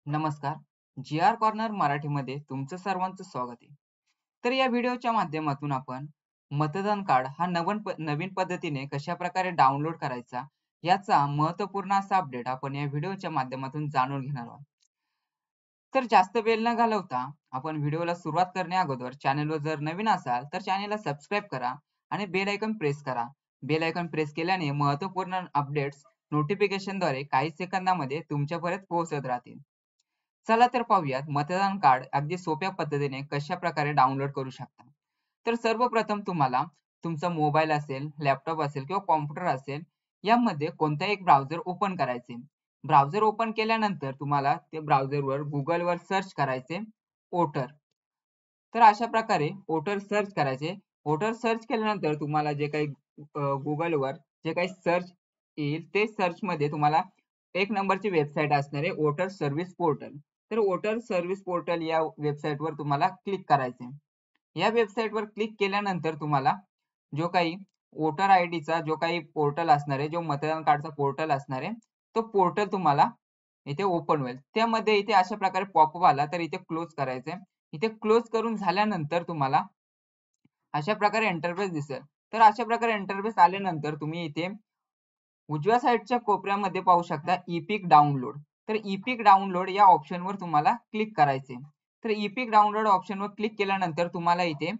नमस्कार. जी R corner मराठीमध्ये तुमचं सर्वांचं स्वागत आहे. तर या व्हिडिओच्या माध्यमातून आपण मतदान कार्ड हा नवीन पद्धतीने कशा प्रकारे डाउनलोड करायचा याचा महत्त्वपूर्ण असा अपडेट आपण या व्हिडिओच्या माध्यमातून जाणून घेणार आहोत. तर जास्त वेळ न घालवता आपण व्हिडिओला सुरुवात करण्या अगोदर चॅनलवर जर नवीन असाल तर चॅनलला सबस्क्राईब करा आणि बेल आयकॉन प्रेस करा. बेल आयकॉन प्रेस केल्याने महत्त्वपूर्ण अपडेट्स नोटिफिकेशनद्वारे काही सेकंदामध्ये तुमच्यापर्यंत पोहोचत राहतील. चला तर पाहूयात मतदान कार्ड अगदी सोप्या पद्धतीने कशा प्रकारे डाउनलोड करू शकता. तर सर्वप्रथम तुम्हाला तुमचा मोबाईल असेल, लॅपटॉप असेल किंवा कॉम्प्युटर असेल यामध्ये कोणताही एक ब्राउझर ओपन करायचे. ब्राउझर ओपन केल्यानंतर तुम्हाला ते ब्राउझरवर गुगलवर सर्च करायचे वोटर. तर अशा प्रकारे वोटर सर्च करायचे. वोटर सर्च केल्यानंतर तुम्हाला जे काही गुगलवर जे काही सर्च येईल ते सर्चमध्ये तुम्हाला एक नंबरची वेबसाईट असणार आहे वोटर सर्व्हिस पोर्टल. तर वोटर सर्व्हिस पोर्टल या वेबसाईटवर तुम्हाला क्लिक करायचे. या वेबसाईटवर क्लिक केल्यानंतर तुम्हाला जो काही वोटर आयडीचा जो काही पोर्टल असणार आहे, जो मतदान कार्डचा पोर्टल असणार आहे, तो पोर्टल तुम्हाला इथे ओपन होईल. त्यामध्ये इथे अशा प्रकारे पॉपअप आला तर इथे क्लोज करायचंय. इथे क्लोज करून झाल्यानंतर तुम्हाला अशा प्रकारे इंटरफेस दिसेल. तर अशा प्रकारे इंटरफेस आल्यानंतर तुम्ही इथे उजव्या साईडच्या कोपऱ्यामध्ये पाहू शकता इपिक डाउनलोड. तर इपिक डाउनलोड या ऑप्शनवर तुम्हाला क्लिक करायचे. तर इपिक डाउनलोड ऑप्शनवर क्लिक केल्यानंतर तुम्हाला इथे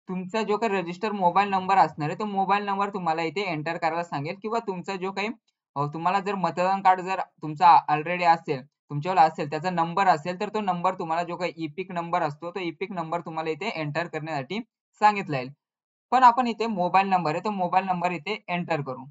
तुमचा जो काही रजिस्टर मोबाईल नंबर असणार आहे तो मोबाईल नंबर तुम्हाला इथे एंटर करायला सांगेल किंवा तुमचा जो काही तुम्हाला जर मतदान कार्ड जर तुमचा ऑलरेडी असेल तुमच्यावर असेल त्याचा नंबर असेल तर तो नंबर तुम्हाला जो काही इपिक नंबर असतो तो इपिक नंबर तुम्हाला इथे एंटर करण्यासाठी सांगितला जाईल. पण आपण इथे मोबाईल नंबर आहे तो मोबाईल नंबर इथे एंटर करू.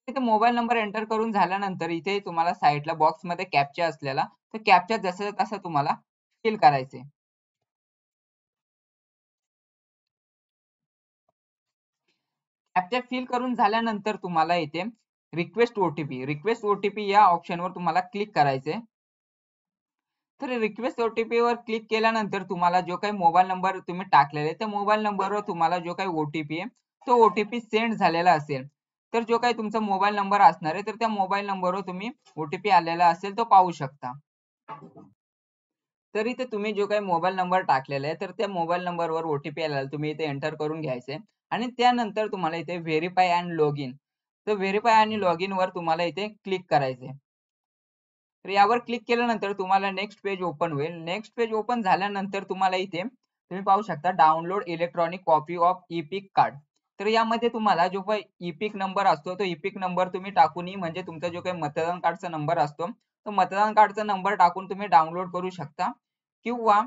इथे मोबाईल नंबर एंटर करून झाल्यानंतर इथे तुम्हाला साईडला बॉक्समध्ये कॅप्चा असलेला तो कॅप्चा जसा तसा तुम्हाला फिल करायचे. कॅप्चा फिल करून झाल्यानंतर तुम्हाला इथे रिक्वेस्ट ओटीपी या ऑप्शनवर तुम्हाला क्लिक करायचे. तर रिक्वेस्ट ओटीपी वर क्लिक केल्यानंतर तुम्हाला जो काही मोबाईल नंबर तुम्ही टाकलेला आहे त्या मोबाईल नंबरवर तुम्हाला जो काही ओटीपी आहे तो ओटीपी सेंड झालेला असेल. तर जो काही तुमचा मोबाईल नंबर असणार आहे तर त्या मोबाईल नंबरवर तुम्ही ओटीपी आलेला असेल तो पाहू शकता. तर इथे तुम्ही जो काही मोबाईल नंबर टाकलेला आहे तर त्या मोबाईल नंबरवर ओटीपी आलेला तुम्ही इथे एंटर करून घ्यायचे आणि त्यानंतर तुम्हाला इथे व्हेरीफाय अँड लॉग इन. तर व्हेरीफाय आणि लॉग इन वर तुम्हाला इथे क्लिक करायचे. तर यावर क्लिक केल्यानंतर तुम्हाला नेक्स्ट पेज ओपन होईल. नेक्स्ट पेज ओपन झाल्यानंतर तुम्हाला इथे तुम्ही पाहू शकता download electronic copy of EPIC card. तर यामध्ये तुम्हाला जो काही इपिक नंबर असतो तो इपिक नंबर तुम्ही टाकून म्हणजे तुमचा जो काही मतदान कार्डचा नंबर असतो तो मतदान कार्डचा नंबर टाकून तुम्ही डाउनलोड करू शकता किंवा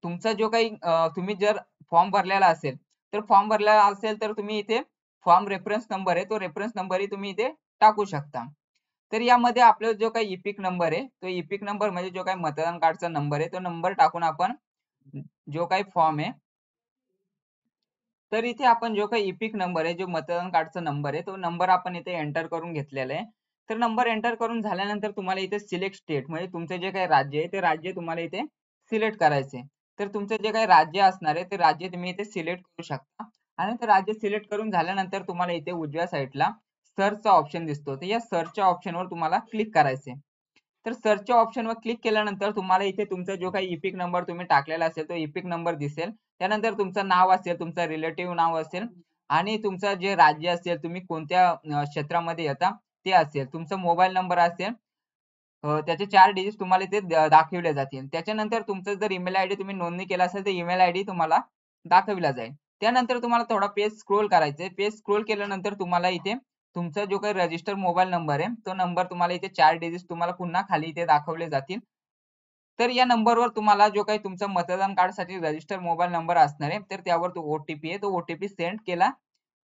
तुमचा जो काही तुम्ही जर फॉर्म भरलेला असेल तर फॉर्म भरलेला असेल तर तुम्ही इथे फॉर्म रेफरन्स नंबर आहे तो रेफरन्स नंबरही तुम्ही इथे टाकू शकता. तर यामध्ये आपला जो काही इपिक नंबर आहे तो इपिक नंबर म्हणजे जो काही मतदान कार्डचा नंबर आहे तो नंबर टाकून आपण जो काही फॉर्म आहे तर इथे आपण जो काही इपिक नंबर आहे जो मतदान कार्डचा नंबर आहे तो नंबर आपण इथे एंटर करून घेतलेला आहे. तर नंबर एंटर करून झाल्यानंतर तुम्हाला इथे सिलेक्ट स्टेट म्हणजे तुमचे जे काही राज्य आहे ते राज्य तुम्हाला इथे सिलेक्ट करायचे. तर तुमचं जे काही राज्य असणार आहे ते राज्य तुम्ही इथे सिलेक्ट करू शकता आणि ते राज्य सिलेक्ट करून झाल्यानंतर तुम्हाला इथे उजव्या साईडला सर्चचा ऑप्शन दिसतो. तर या सर्चच्या ऑप्शनवर तुम्हाला क्लिक करायचे. तर सर्चच्या ऑप्शनवर क्लिक केल्यानंतर तुम्हाला इथे तुमचा जो काही इपिक नंबर तुम्ही टाकलेला असेल तो इपिक नंबर दिसेल. त्यानंतर तुमचं नाव असेल, तुमचं रिलेटिव्ह नाव असेल आणि तुमचं जे राज्य असेल, तुम्ही कोणत्या क्षेत्रामध्ये येता ते असेल. तुमचा मोबाईल नंबर असेल त्याचे 4 डिजिट तुम्हाला इथे दाखवले जातील. त्याच्यानंतर तुमचं जर ईमेल आयडी तुम्ही नोंदणी केला असेल तर ईमेल आयडी तुम्हाला दाखविला जाईल. त्यानंतर तुम्हाला थोडा पेज स्क्रोल करायचं पेज स्क्रोल केल्यानंतर तुम्हाला इथे तुमचा जो काही रजिस्टर मोबाईल नंबर आहे तो नंबर तुम्हाला इथे 4 डिजिट तुम्हाला पुन्हा खाली इथे दाखवले जातील. तर या नंबरवर तुम्हाला जो काही तुमचा मतदान कार्डसाठी रजिस्टर मोबाईल नंबर असणार आहे तर त्यावर तो ओटीपी आहे तो ओटीपी सेंड केला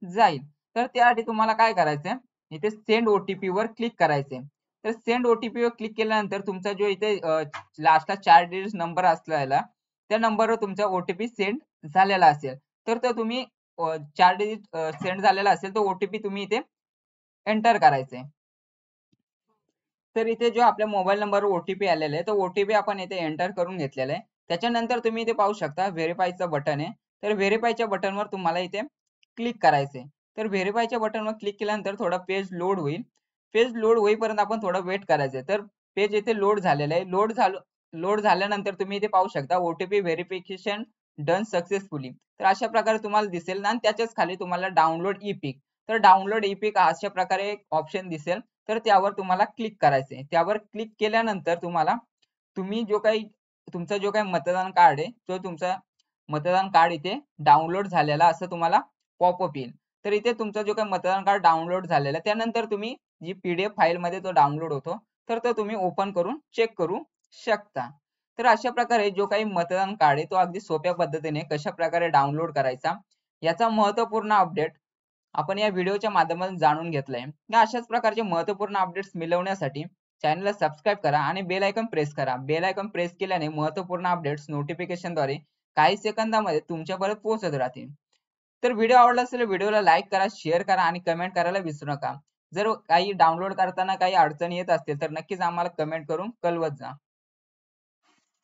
जाईल. तर त्यासाठी तुम्हाला काय करायचंय इथे सेंड ओटीपी वर क्लिक करायचंय. तर सेंड ओटीपी वर क्लिक केल्यानंतर तुमचा जो इथे लास्टला 4 डिजिट नंबर असलेला त्या नंबरवर तुमचा ओटीपी सेंड झालेला असेल तर तो तुम्ही 4 डिजिट सेंड झालेला असेल तो ओटीपी तुम्ही इथे एंटर करायचंय. तर इथे जो आपल्या मोबाईल नंबरवर ओटीपी आलेला आहे तो ओटीपी आपण इथे एंटर करून घेतलेला आहे. त्याच्यानंतर तुम्ही इथे पाहू शकता व्हेरीफायचं बटन आहे. तर व्हेरीफायच्या बटनवर तुम्हाला इथे क्लिक करायचंय. तर व्हेरीफायच्या बटनवर क्लिक केल्यानंतर थोडा पेज लोड होईल. पेज लोड होईपर्यंत आपण थोडं वेट करायचं. तर पेज इथे लोड झालेलं आहे. लोड झाल्यानंतर तुम्ही इथे पाहू शकता ओटीपी व्हेरिफिकेशन डन सक्सेसफुली. तर अशा प्रकारे तुम्हाला दिसेल आणि त्याच्याच खाली तुम्हाला डाउनलोड ई पिक, तर डाउनलोड ई पिक अशा प्रकारे एक ऑप्शन दिसेल. तर त्यावर तुम्हाला क्लिक करायचंय. त्यावर क्लिक केल्यानंतर तुम्ही तुमचा जो काही मतदान कार्ड आहे तो तुमचा मतदान कार्ड इथे डाउनलोड झालेला असं तुम्हाला पॉपअप येईल. तर इथे तुमचा जो काही मतदान कार्ड डाउनलोड झालेला आहे त्यानंतर तुम्ही जी पीडीएफ फाईल मध्ये तो डाउनलोड होतो तर तो तुम्ही ओपन करून चेक करू शकता. तर अशा प्रकारे जो काही मतदान कार्ड आहे तो अगदी सोप्या पद्धतीने कशा प्रकारे डाउनलोड करायचा याचा महत्वपूर्ण अपडेट आपण या व्हिडिओच्या माध्यमातून जाणून घेतलाय. या अशाच प्रकारचे महत्वपूर्ण अपडेट्स मिळवण्यासाठी चॅनलला सबस्क्राईब करा आणि बेल आयकॉन प्रेस करा. बेल आयकॉन प्रेस केल्याने महत्वपूर्ण अपडेट्स नोटिफिकेशनद्वारे काही सेकंदामध्ये तुमच्यापर्यंत पोहोचत राहतील. तर व्हिडिओ आवडला असेल व्हिडिओला लाईक करा, शेअर करा आणि कमेंट करायला विसरू नका. जर काही डाउनलोड करताना काही अडचणी येत असतील तर नक्कीच आम्हाला कमेंट करून कळवत जा.